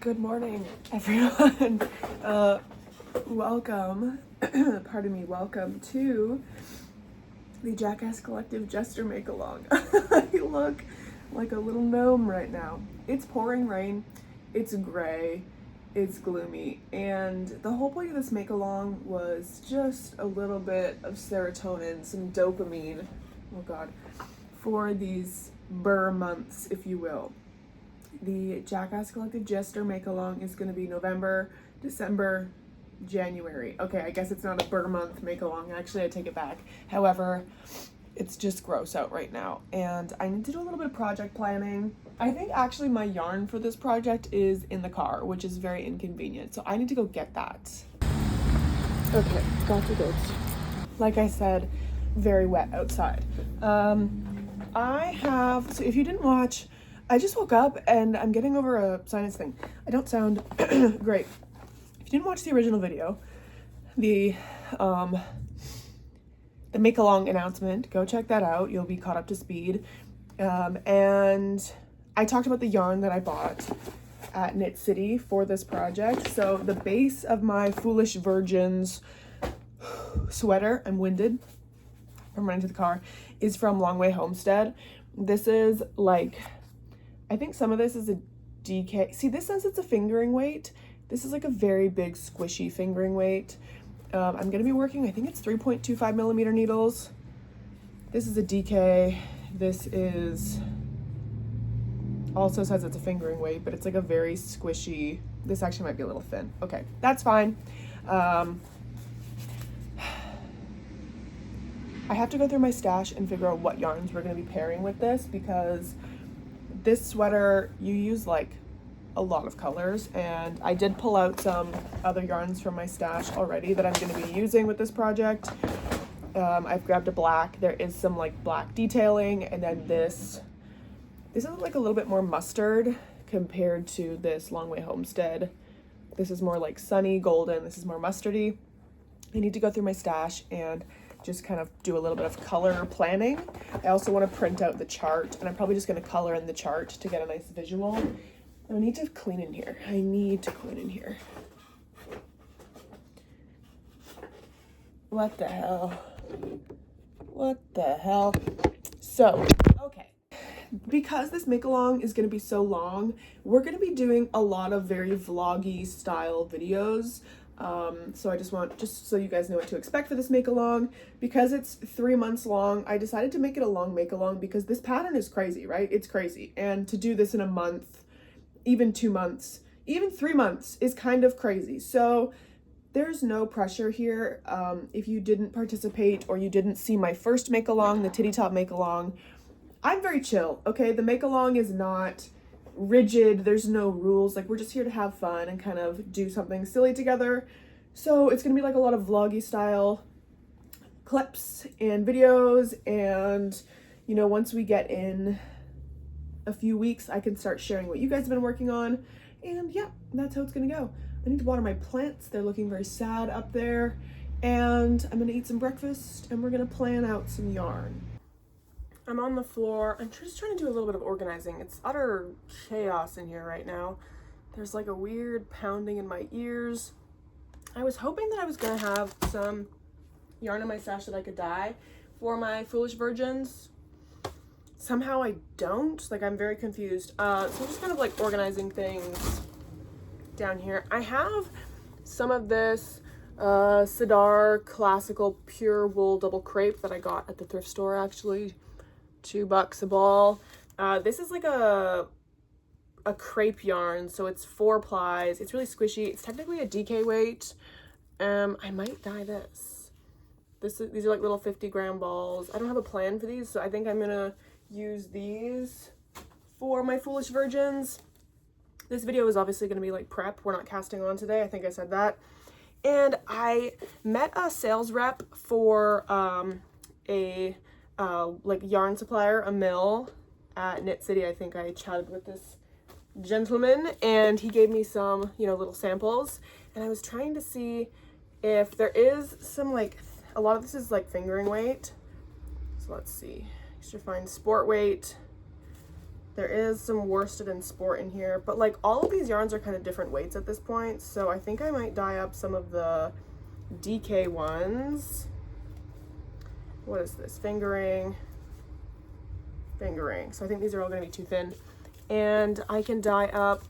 Good morning, everyone. Welcome, pardon me, welcome to the Jackass Collective Jester Make-Along. I look like a little gnome right now. It's pouring rain, it's gray, it's gloomy, and the whole point of this make-along was just a little bit of serotonin, some dopamine, oh god, for these burr months, if you will. The Jackass Collective Jester Make-Along is going to be November, December, January. Okay, I guess it's not a burr month make-along. Actually, I take it back. However, it's just gross out right now. And I need to do a little bit of project planning. I think actually my yarn for this project is in the car, which is very inconvenient. So I need to go get that. Okay, got the goods. Like I said, very wet outside. So if you didn't watch, I just woke up and I'm getting over a sinus thing. I don't sound great. If you didn't watch the original video, the make-along announcement, go check that out. You'll be caught up to speed. And I talked about the yarn that I bought at Knit City for this project. So the base of my Foolish Virgins sweater, I'm winded from running to the car, is from Long Way Homestead. This is like, I think some of this is a DK. See, this says it's a fingering weight. This is like a very big squishy fingering weight. I'm going to be working, I think it's 3.25 millimeter needles. This is a DK. This is, also says it's a fingering weight, but it's like a very squishy. This actually might be a little thin. Okay, that's fine. I have to go through my stash and figure out what yarns we're going to be pairing with this, because this sweater, you use like a lot of colors, and I did pull out some other yarns from my stash already that I'm going to be using with this project. I've grabbed a black. There is some like black detailing, and then this is like a little bit more mustard compared to this Long Way Homestead. This is more like sunny golden. This is more mustardy. I need to go through my stash and just kind of do a little bit of color planning. I also want to print out the chart, and I'm probably just going to color in the chart to get a nice visual. I need to clean in here. I need to clean in here. What the hell? What the hell? So, okay. Because this make-along is going to be so long, we're going to be doing a lot of very vloggy style videos. So I just so you guys know what to expect for this make-along. Because it's 3 months long, I decided to make it a long make-along because this pattern is crazy, right? It's crazy. And to do this in a month, even 2 months, even 3 months is kind of crazy. So there's no pressure here. If you didn't participate or you didn't see my first make-along, the Titty Top make-along, I'm very chill, okay? The make-along is not rigid. There's no rules. Like, we're just here to have fun and kind of do something silly together. So it's gonna be like a lot of vloggy style clips and videos, and you know, once we get in a few weeks, I can start sharing what you guys have been working on. And yeah, that's how it's gonna go. I need to water my plants. They're looking very sad up there. And I'm gonna eat some breakfast, and we're gonna plan out some yarn. I'm on the floor. I'm just trying to do a little bit of organizing. It's utter chaos in here right now. There's like a weird pounding in my ears. I was hoping that I was gonna have some yarn in my stash that I could dye for my Foolish Virgins. Somehow I don't. Like, I'm very confused. So I'm just kind of like organizing things down here. I have some of this Sidar Classical Pure Wool Double Crepe that I got at the thrift store, actually. $2 a ball. This is like a crepe yarn, so it's 4 plies. It's really squishy. It's technically a DK weight. I might dye this. These are like little 50-gram balls. I don't have a plan for these, so I think I'm gonna use these for my Foolish Virgins. This video is obviously gonna be like prep. We're not casting on today. I think I said that. And I met a sales rep for like yarn supplier, a mill at Knit City. I think I chatted with this gentleman, and he gave me some, you know, little samples, and I was trying to see if there is some, like, a lot of this is like fingering weight. So let's see. I should find sport weight, There is some worsted and sport in here, but like all of these yarns are kind of different weights at this point, so I think I might dye up some of the DK ones. What is this? Fingering. So I think these are all going to be too thin. And I can dye up,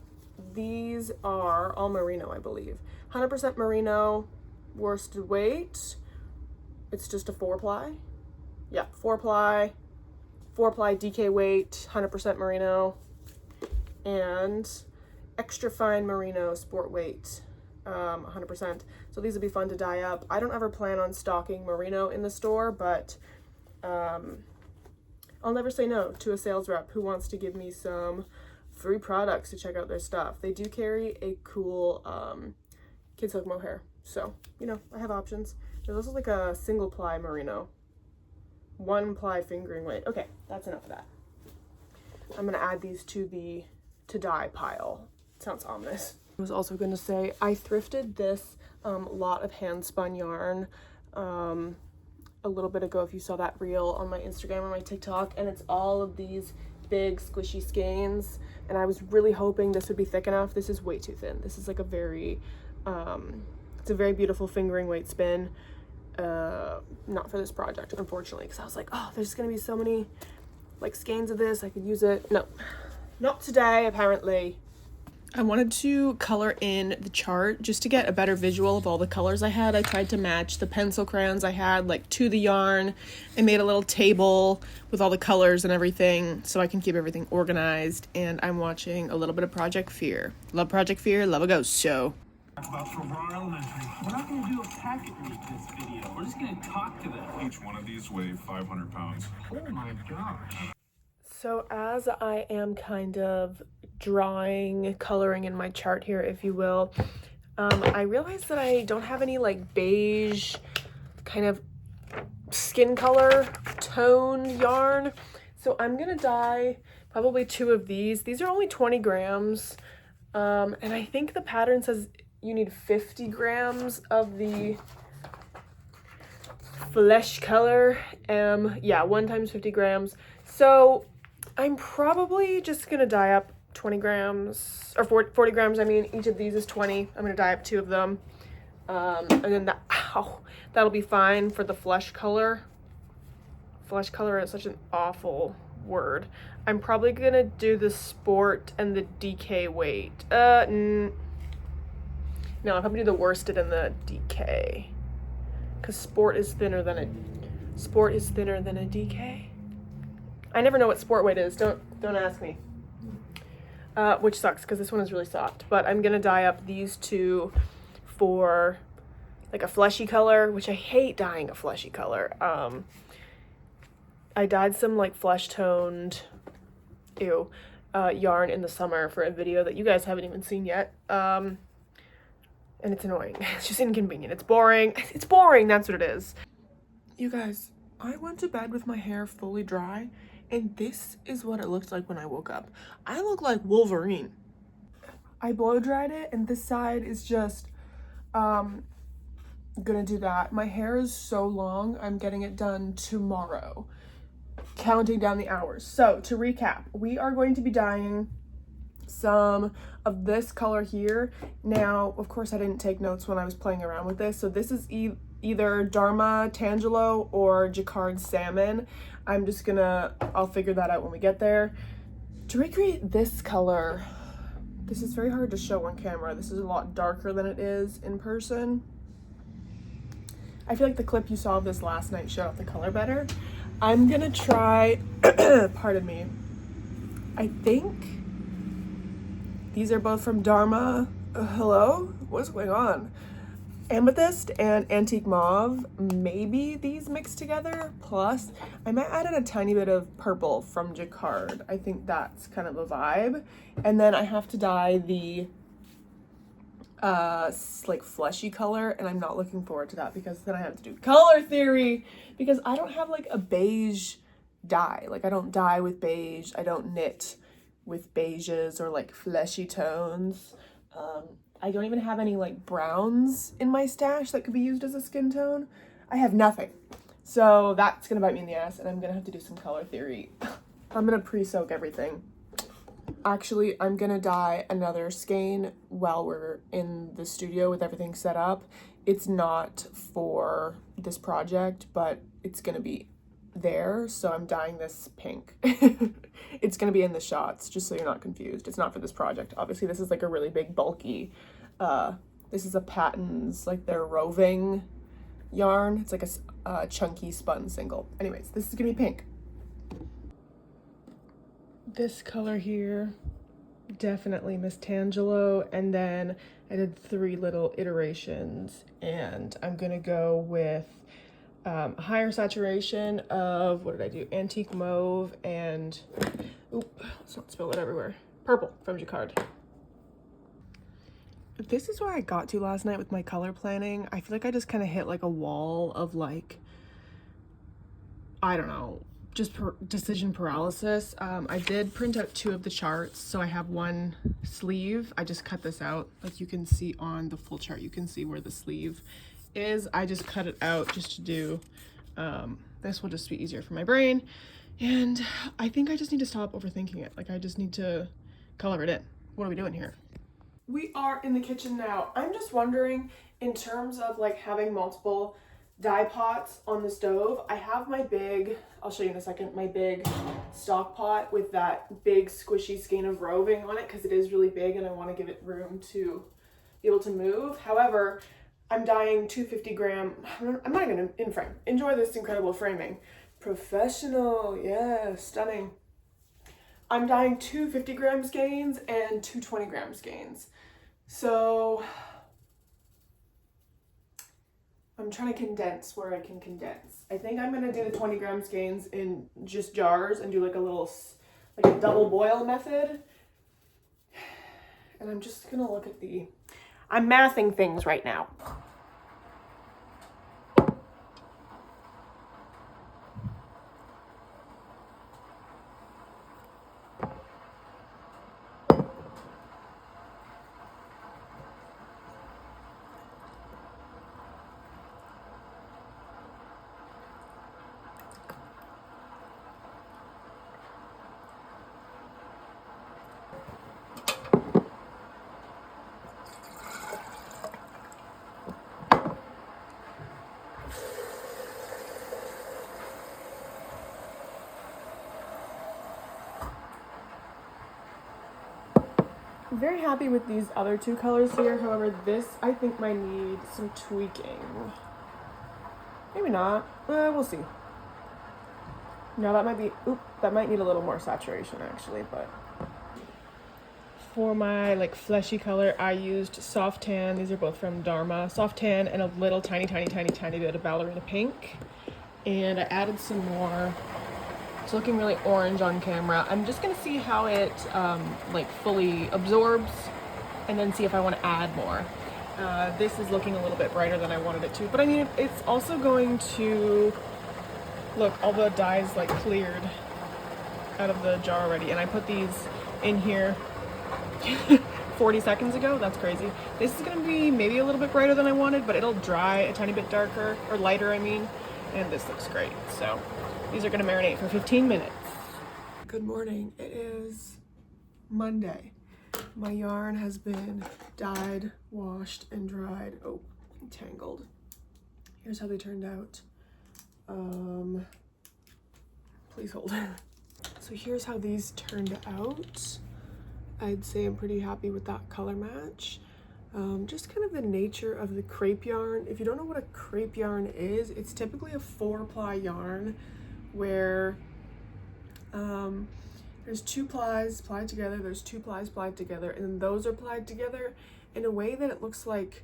these are all merino, I believe. 100% merino, worsted weight. It's just a 4-ply. Yeah, 4-ply DK weight, 100% merino, and extra fine merino sport weight, 100%. So these would be fun to dye up. I don't ever plan on stocking merino in the store, but I'll never say no to a sales rep who wants to give me some free products to check out their stuff. They do carry a cool kid silk mohair, so you know, I have options. There's also like a single ply merino, 1-ply fingering weight. Okay, that's enough of that. I'm gonna add these to the to dye pile. Sounds ominous. I was also gonna say I thrifted this lot of hand spun yarn a little bit ago, if you saw that reel on my Instagram or my TikTok, and it's all of these big squishy skeins, and I was really hoping this would be thick enough. This is way too thin. This is like a very it's a very beautiful fingering weight spin, not for this project, unfortunately, because I was like, oh, there's gonna be so many like skeins of this, I could use it. No, not today, apparently. I wanted to color in the chart just to get a better visual of all the colors I had. I tried to match the pencil crayons I had like to the yarn. I made a little table with all the colors and everything so I can keep everything organized, and I'm watching a little bit of Project Fear. Love Project Fear, love a ghost show. About Ferrara Elementary. We're not going to do a packet read this video. We're just going to talk to them. Each one of these weigh 500 pounds. Oh my gosh. So as I am kind of coloring in my chart here, if you will, I realized that I don't have any like beige kind of skin color tone yarn. So I'm gonna dye probably 2 of these. These are only 20 grams. And I think the pattern says you need 50 grams of the flesh color. Yeah, 1 times 50 grams. So I'm probably just gonna dye up 20 grams, or 40 grams, I mean. Each of these is 20. I'm gonna dye up 2 of them. And then that'll be fine for the flesh color. Flesh color is such an awful word. I'm probably gonna do the sport and the DK weight. No, I'll probably do the worsted and the DK, because sport is thinner than a DK. I never know what sport weight is. Don't ask me. Which sucks because this one is really soft. But I'm gonna dye up these 2 for like a fleshy color, which I hate dyeing a fleshy color. I dyed some like flesh toned yarn in the summer for a video that you guys haven't even seen yet. And it's annoying. It's just inconvenient. It's boring. It's boring, that's what it is. You guys, I went to bed with my hair fully dry, and this is what it looked like when I woke up. I look like Wolverine. I blow dried it, and this side is just gonna do that. My hair is so long, I'm getting it done tomorrow. Counting down the hours. So to recap, we are going to be dyeing some of this color here. Now, of course, I didn't take notes when I was playing around with this, so this is either Dharma Tangelo or Jacquard Salmon. I'm just gonna, I'll figure that out when we get there. To recreate this color, this is very hard to show on camera. This is a lot darker than it is in person. I feel like the clip you saw of this last night showed off the color better. I'm gonna try, pardon me, I think these are both from Dharma. Hello? What's going on? Amethyst and Antique Mauve. Maybe these mixed together. Plus, I might add in a tiny bit of purple from Jacquard. I think that's kind of a vibe. And then I have to dye the like fleshy color, and I'm not looking forward to that because then I have to do color theory, because I don't have like a beige dye. Like I don't dye with beige. I don't knit with beiges or like fleshy tones. I don't even have any like browns in my stash that could be used as a skin tone. I have nothing. So that's gonna bite me in the ass, and I'm gonna have to do some color theory. I'm gonna pre-soak everything Actually, I'm gonna dye another skein while we're in the studio with everything set up. It's not for this project, but it's gonna be there, so I'm dyeing this pink. It's gonna be in the shots, just so you're not confused. It's not for this project. Obviously, this is like a really big, bulky, this is a Patton's, like their roving yarn. It's like a chunky spun single. Anyways, this is gonna be pink. This color here, definitely Miss Tangelo, and then I did 3 little iterations, and I'm gonna go with a higher saturation of, what did I do, antique mauve and, oop, let's not spill it everywhere, purple from Jacquard. This is where I got to last night with my color planning. I feel like I just kind of hit like a wall of like, I don't know, just decision paralysis. I did print out 2 of the charts, so I have 1 sleeve. I just cut this out, like you can see on the full chart, you can see where the sleeve is. I just cut it out just to do, this will just be easier for my brain. And I think I just need to stop overthinking it. Like I just need to color it in. What are we doing here? We are in the kitchen now. I'm just wondering, in terms of like having multiple dye pots on the stove, I have my big, I'll show you in a second, my big stock pot with that big squishy skein of roving on it because it is really big and I want to give it room to be able to move. However, I'm dyeing 250-gram, I'm not even in frame. Enjoy this incredible framing. Professional, yeah, stunning. I'm dyeing 2 50-gram skeins and 2 20-gram skeins. So I'm trying to condense where I can condense. I think I'm gonna do the 20-gram skeins in just jars and do like a little, like a double boil method. And I'm just gonna look at I'm mathing things right now. I'm very happy with these other 2 colors here. However, this I think might need some tweaking. Maybe not. We'll see. No, that might be, that might need a little more saturation actually, but. For my like fleshy color, I used soft tan. These are both from Dharma. Soft tan and a little tiny bit of ballerina pink. And I added some more. It's looking really orange on camera. I'm just gonna see how it like fully absorbs and then see if I want to add more. This is looking a little bit brighter than I wanted it to, but I mean, it's also going to, look, all the dye's like cleared out of the jar already, and I put these in here 40 seconds ago. That's crazy. This is gonna be maybe a little bit brighter than I wanted, but it'll dry a tiny bit darker, or lighter I mean, and this looks great. So these are gonna marinate for 15 minutes. Good morning. It is Monday. My yarn has been dyed, washed, and dried. Oh, tangled. Here's how they turned out. Please hold. So here's how these turned out. I'd say I'm pretty happy with that color match. Just kind of the nature of the crepe yarn. If you don't know what a crepe yarn is, it's typically a 4-ply yarn where there's 2 plies plied together, there's 2 plies plied together, and then those are plied together in a way that it looks like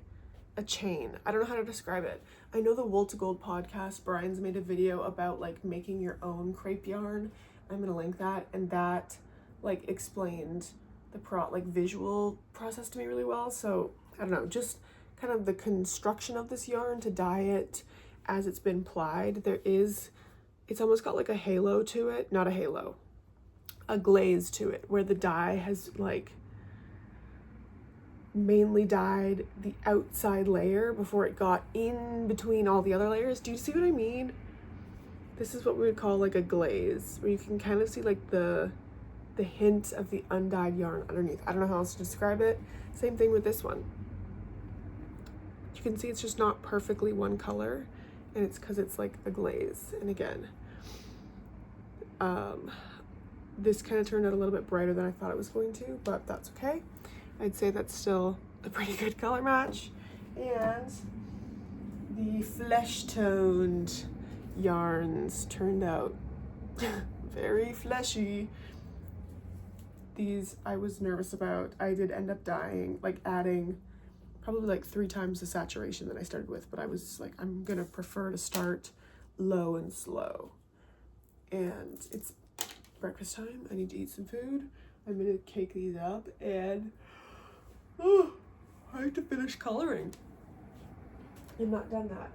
a chain. I don't know how to describe it. I know the Wool to Gold podcast, Brian's made a video about like making your own crepe yarn. I'm gonna link that, and that like explained the visual process to me really well. So I don't know, just kind of the construction of this yarn to dye it as it's been plied. It's almost got like a halo to it, not a halo, a glaze to it, where the dye has like mainly dyed the outside layer before it got in between all the other layers. Do you see what I mean? This is what we would call like a glaze, where you can kind of see like the the hint of the undyed yarn underneath. I don't know how else to describe it. Same thing with this one. You can see it's just not perfectly one color, and it's because it's like a glaze. And again, this kind of turned out a little bit brighter than I thought it was going to, but that's okay. I'd say that's still a pretty good color match. And the flesh-toned yarns turned out very fleshy. These I was nervous about. I did end up adding probably like 3 times the saturation that I started with, but I was like, I'm gonna prefer to start low and slow. And it's breakfast time. I need to eat some food. I'm gonna cake these up, and I have to finish coloring. I'm not done that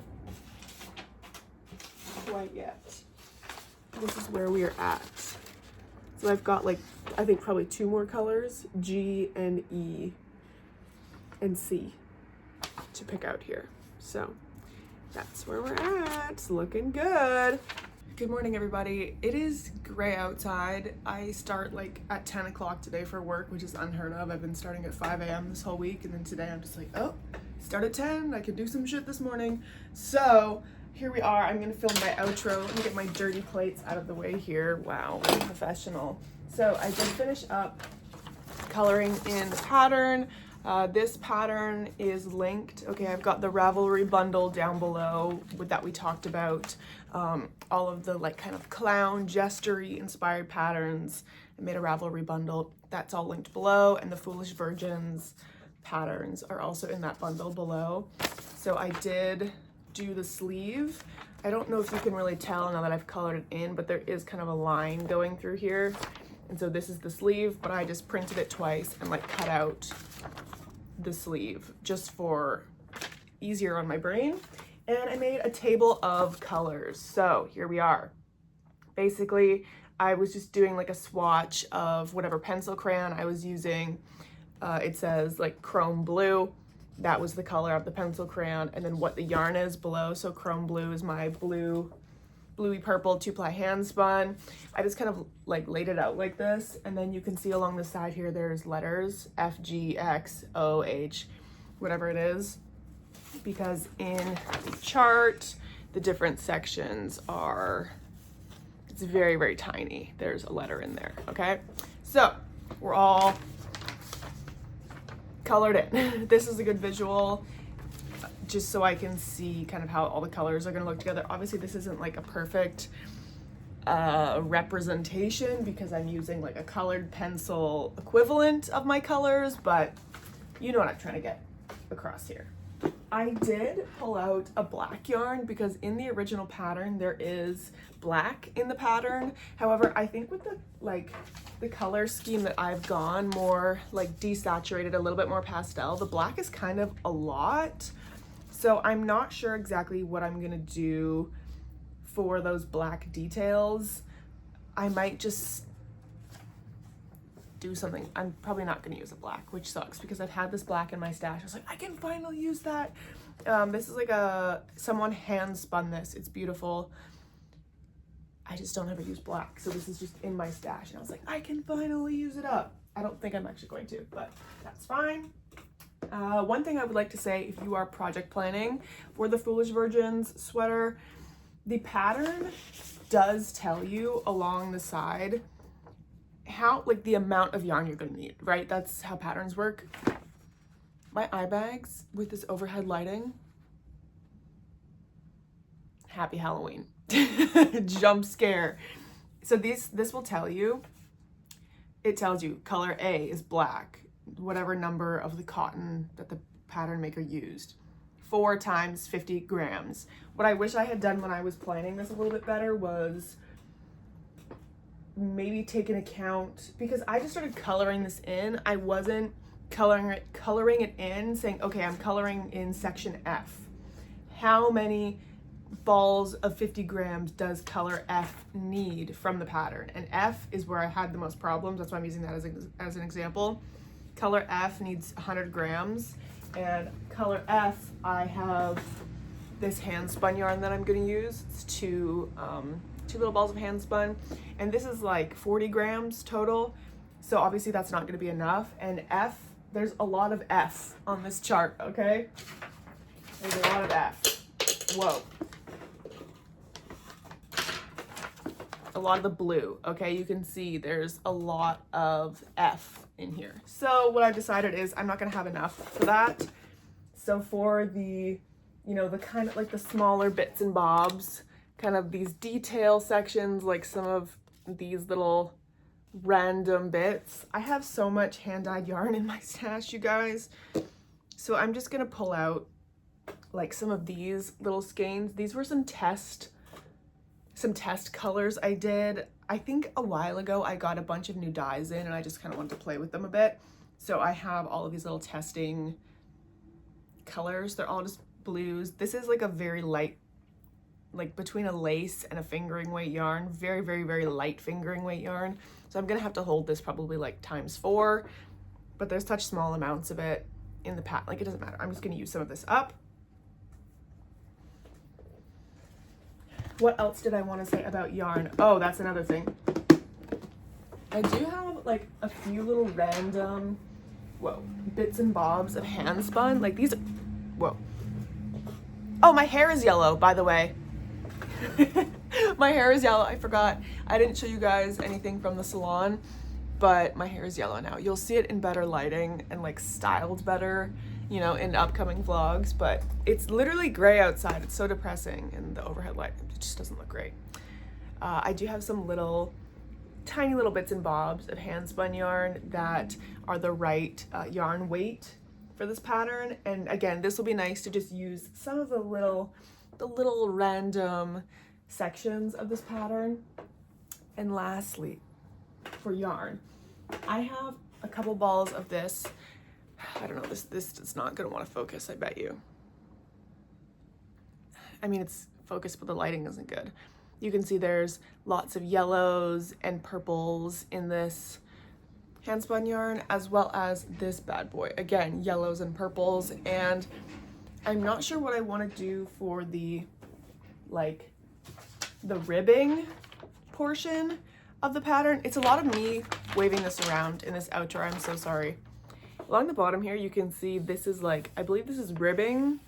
quite yet. This is where we are at. So I've got like, I think probably 2 more colors, G and E and C, to pick out here. So that's where we're at. It's looking good. Good morning, everybody. It is gray outside. I start like at 10 o'clock today for work, which is unheard of. I've been starting at 5 a.m. this whole week, and then today I'm just like, oh, start at 10. I can do some shit this morning. So here we are. I'm gonna film my outro. Let me get my dirty plates out of the way here. Wow, I'm professional. So I did finish up coloring in the pattern. This pattern is linked. Okay, I've got the Ravelry bundle down below that we talked about. All of the like kind of clown, jestery inspired patterns. I made a Ravelry bundle. That's all linked below. And the Foolish Virgins patterns are also in that bundle below. So I did do the sleeve. I don't know if you can really tell now that I've colored it in, but there is kind of a line going through here. And so this is the sleeve, but I just printed it twice and like cut out the sleeve just for easier on my brain. And I made a table of colors. So here we are. Basically, I was just doing like a swatch of whatever pencil crayon I was using. It says like chrome blue. That was the color of the pencil crayon, and then what the yarn is below. So chrome blue is my bluey purple 2-ply hand spun. I just kind of like laid it out like this, and then you can see along the side here there's letters F, G, X, O, H, whatever it is, because in the chart the different sections are, it's very, very tiny. There's a letter in there. Okay, so we're all colored in. This is a good visual just so I can see kind of how all the colors are going to look together. Obviously this isn't like a perfect representation because I'm using like a colored pencil equivalent of my colors, but you know what I'm trying to get across here. I did pull out a black yarn because in the original pattern there is black in the pattern. However, I think with the color scheme that I've gone more like desaturated, a little bit more pastel, the black is kind of a lot. So I'm not sure exactly what I'm gonna do for those black details. I might just do something. I'm probably not gonna use a black, which sucks because I've had this black in my stash. I was like, I can finally use that. This is like someone hand spun this. It's beautiful. I just don't ever use black. So this is just in my stash. And I was like, I can finally use it up. I don't think I'm actually going to, but that's fine. One thing I would like to say, if you are project planning for the Foolish Virgins sweater, the pattern does tell you along the side how, like, the amount of yarn you're gonna need, right? That's how patterns work. My eye bags with this overhead lighting, happy Halloween. Jump scare. So this will tell you, it tells you color A is black, whatever number of the cotton that the pattern maker used, 4 times 50 grams. What I wish I had done when I was planning this a little bit better was maybe take an account, because I just started coloring this in. I wasn't coloring it in saying, okay, I'm coloring in section F. How many balls of 50 grams does color F need from the pattern? And F is where I had the most problems. That's why I'm using that as an example. Color F needs 100 grams, and color F, I have this hand spun yarn that I'm gonna use. It's two little balls of hand spun, and this is like 40 grams total. So obviously that's not going to be enough. And F, there's a lot of F on this chart, okay? There's a lot of F. Whoa. A lot of the blue, okay? You can see there's a lot of F in here. So what I've decided is I'm not going to have enough for that. So for the, you know, the kind of like the smaller bits and bobs, kind of these detail sections, like some of these little random bits. I have so much hand-dyed yarn in my stash, you guys. So I'm just gonna pull out like some of these little skeins. These were some test colors I did. I think a while ago I got a bunch of new dyes in and I just kind of wanted to play with them a bit. So I have all of these little testing colors. They're all just blues. This is like a very light, like between a lace and a fingering weight yarn, very, very, very light fingering weight yarn. So I'm gonna have to hold this probably like ×4, but there's such small amounts of it in the pack, like it doesn't matter. I'm just gonna use some of this up. What else did I want to say about yarn? Oh, that's another thing. I do have like a few little random, bits and bobs of hand spun. Like these, Oh, my hair is yellow, by the way. My hair is yellow. I forgot. I didn't show you guys anything from the salon, but my hair is yellow now. You'll see it in better lighting and like styled better, you know, in upcoming vlogs, but it's literally gray outside. It's so depressing in the overhead light. It just doesn't look great. I do have some tiny little bits and bobs of hand spun yarn that are the right yarn weight for this pattern. And again, this will be nice to just use some of the little random sections of this pattern. And lastly, for yarn, I have a couple balls of this. I don't know, this is not gonna want to focus, I bet you. I mean, it's focused, but the lighting isn't good. You can see there's lots of yellows and purples in this hand spun yarn, as well as this bad boy. Again, yellows and purples. And I'm not sure what I want to do for the ribbing portion of the pattern. It's a lot of me waving this around in this outro. I'm so sorry. Along the bottom here, you can see this is like, I believe this is ribbing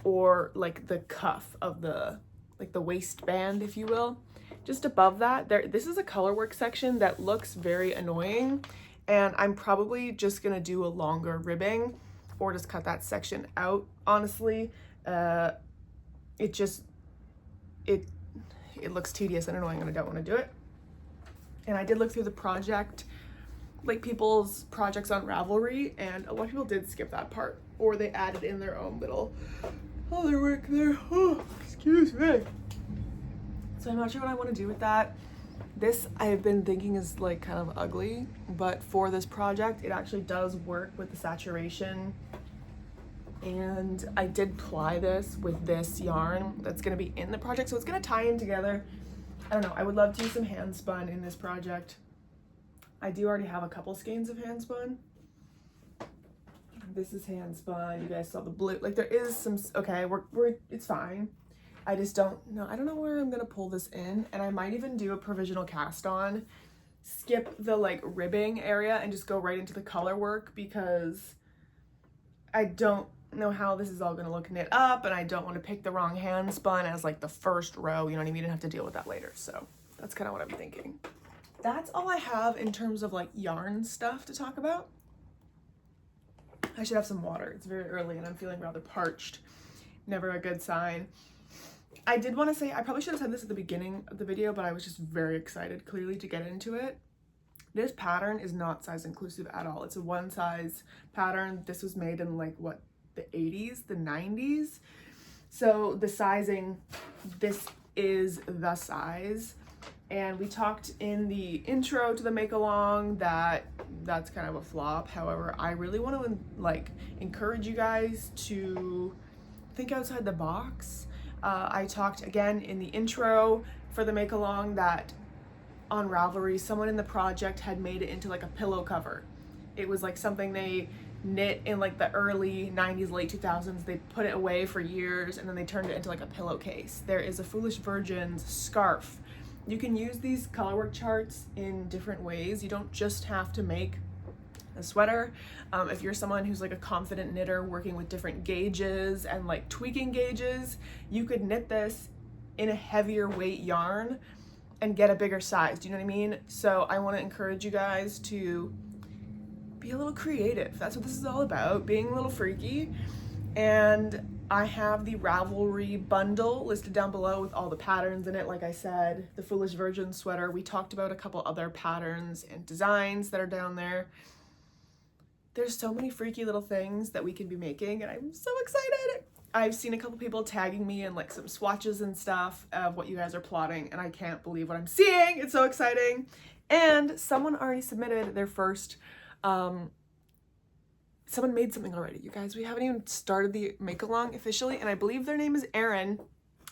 or like the cuff of the, like the waistband, if you will. Just above that, this is a color work section that looks very annoying, and I'm probably just gonna do a longer ribbing or just cut that section out, honestly. It looks tedious and annoying and I don't want to do it. And I did look through the project, like people's projects on Ravelry, and a lot of people did skip that part, or they added in their own little other work there. Oh, excuse me. So I'm not sure what I want to do with that. This I have been thinking is like kind of ugly, but for this project, it actually does work with the saturation. And I did ply this with this yarn that's gonna be in the project, so it's gonna tie in together. I don't know, I would love to use some hand spun in this project. I do already have a couple skeins of hand spun. This is hand spun. You guys saw the blue. Like there is some, okay, it's fine. I just don't know. I don't know where I'm gonna pull this in, and I might even do a provisional cast on, skip the like ribbing area and just go right into the color work, because I don't know how this is all gonna look knit up, and I don't want to pick the wrong hand spun as like the first row, you know what I mean, and have to deal with that later. So that's kind of what I'm thinking. That's all I have in terms of like yarn stuff to talk about. I should have some water. It's very early and I'm feeling rather parched. Never a good sign. I did want to say, I probably should have said this at the beginning of the video, but I was just very excited clearly to get into it. This pattern is not size inclusive at all. It's a one size pattern. This was made in like what, the 80s, the 90s. So the sizing, this is the size. And we talked in the intro to the make along that that's kind of a flop. However, I really want to like encourage you guys to think outside the box. I talked again in the intro for the make along that on Ravelry, someone in the project had made it into like a pillow cover. It was like something they knit in like the early 90s, late 2000s. They put it away for years and then they turned it into like a pillowcase. There is a Foolish Virgin's scarf You can use these colorwork charts in different ways. You don't just have to make a sweater. If you're someone who's like a confident knitter working with different gauges and like tweaking gauges, you could knit this in a heavier weight yarn and get a bigger size. Do you know what I mean? So I want to encourage you guys to be a little creative. That's what this is all about, being a little freaky. And I have the Ravelry bundle listed down below with all the patterns in it. Like I said, the Foolish Virgin sweater. We talked about a couple other patterns and designs that are down there. There's so many freaky little things that we can be making, and I'm so excited. I've seen a couple people tagging me in like some swatches and stuff of what you guys are plotting, and I can't believe what I'm seeing. It's so exciting. And someone already submitted their first, someone made something already, you guys. We haven't even started the make-along officially, and I believe their name is Aaron.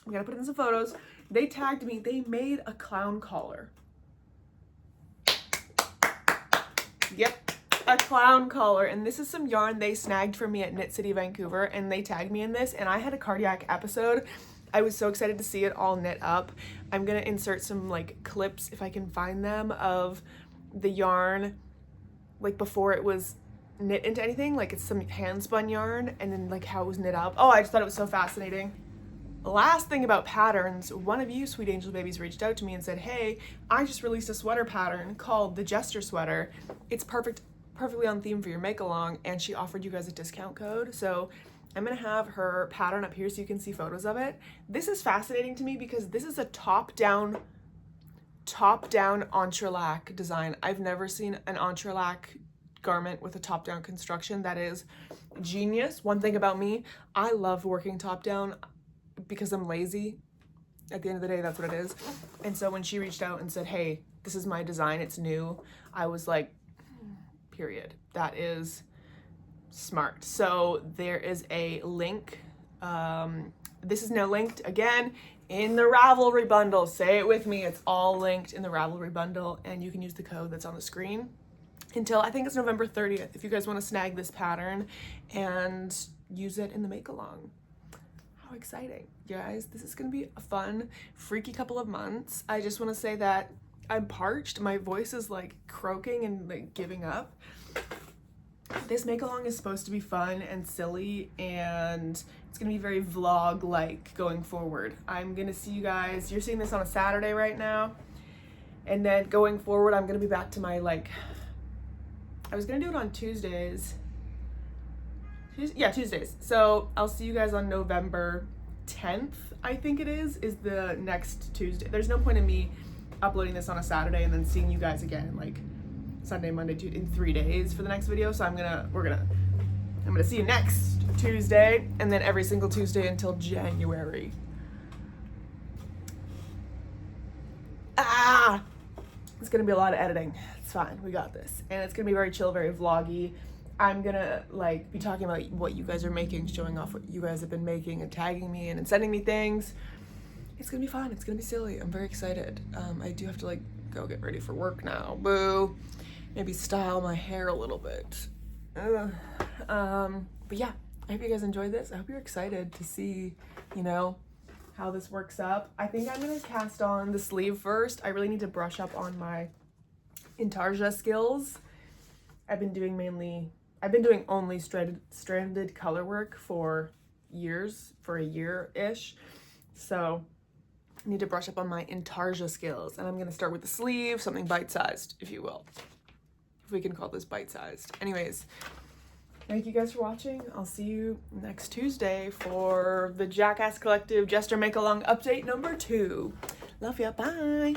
I'm gonna put in some photos. They tagged me. They made a clown collar. Yep, a clown collar. And this is some yarn they snagged from me at Knit City, Vancouver, and they tagged me in this, and I had a cardiac episode. I was so excited to see it all knit up. I'm gonna insert some like clips, if I can find them, of the yarn like before it was knit into anything. Like it's some hand spun yarn and then like how it was knit up. Oh, I just thought it was so fascinating. Last thing about patterns, one of you sweet angel babies reached out to me and said, hey, I just released a sweater pattern called the Jester sweater. It's perfectly on theme for your make along, and she offered you guys a discount code. So I'm gonna have her pattern up here so you can see photos of it. This is fascinating to me because this is a top-down entrelac design. I've never seen an entrelac garment with a top-down construction. That is genius. One thing about me, I love working top-down because I'm lazy. At the end of the day, that's what it is. And so when she reached out and said, hey, this is my design, it's new, I was like, period. That is smart. So there is a link. This is now linked again in the Ravelry bundle. Say it with me. It's all linked in the Ravelry bundle, and you can use the code that's on the screen until I think it's November 30th if you guys want to snag this pattern and use it in the make along. How exciting, you guys. This is gonna be a fun, freaky couple of months. I just want to say that I'm parched. My voice is like croaking and like giving up. This make along is supposed to be fun and silly, and it's gonna be very vlog like going forward. I'm gonna see you guys. You're seeing this on a Saturday right now, and then going forward I'm gonna be back to my like, I was gonna do it on Tuesdays. Yeah, Tuesdays. So I'll see you guys on November 10th, I think it is the next Tuesday. There's no point in me uploading this on a Saturday and then seeing you guys again like Sunday, Monday, Tuesday, in 3 days for the next video. So I'm gonna see you next Tuesday, and then every single Tuesday until January. It's gonna be a lot of editing. It's fine, we got this. And it's gonna be very chill, very vloggy. I'm gonna like be talking about what you guys are making, showing off what you guys have been making and tagging me and sending me things. It's gonna be fun, it's gonna be silly. I'm very excited. I do have to like go get ready for work now. Boo. Maybe style my hair a little bit. But yeah, I hope you guys enjoyed this. I hope you're excited to see, you know, how this works up. I think I'm gonna cast on the sleeve first. I really need to brush up on my intarsia skills. I've been doing only stranded color work for years, for a year-ish. So I need to brush up on my intarsia skills, and I'm gonna start with the sleeve, something bite-sized, if you will. If we can call this bite-sized. Anyways, thank you guys for watching. I'll see you next Tuesday for the Jackass Collective Jester Make Along update number 2. Love ya, bye.